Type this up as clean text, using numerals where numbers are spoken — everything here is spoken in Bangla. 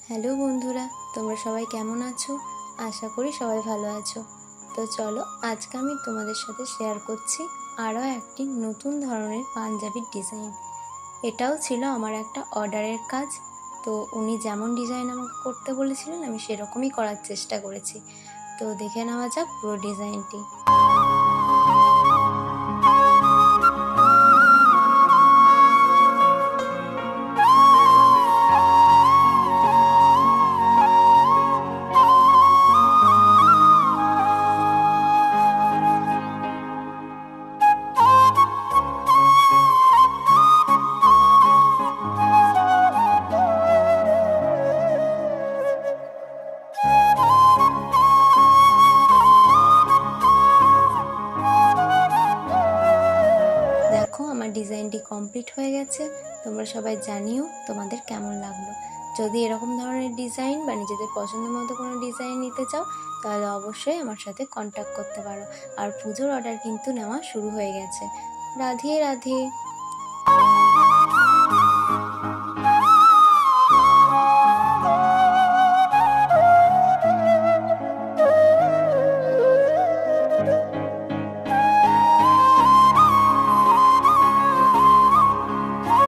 হ্যালো বন্ধুরা, তোমরা সবাই কেমন আছো? আশা করি সবাই ভালো আছো। তো চলো, আজকে আমি তোমাদের সাথে শেয়ার করছি আরও একটি নতুন ধরনের পাঞ্জাবির ডিজাইন। এটাও ছিল আমার একটা অর্ডারের কাজ। তো উনি যেমন ডিজাইন আমাকে করতে বলেছিলেন আমি সেরকমই করার চেষ্টা করেছি। তো দেখে নেওয়া যাক পুরো ডিজাইনটি। দেখো, আমার ডিজাইনটি কমপ্লিট হয়ে গেছে। তোমরা সবাই জানিও তোমাদের কেমন লাগলো। যদি এরকম ধরনের ডিজাইন বা নিজেদের পছন্দ মতো কোনো ডিজাইন নিতে চাও তাহলে অবশ্যই আমার সাথে কন্ট্যাক্ট করতে পারো। আর পুজোর অর্ডার কিন্তু নেওয়া শুরু হয়ে গেছে। রাধে রাধে।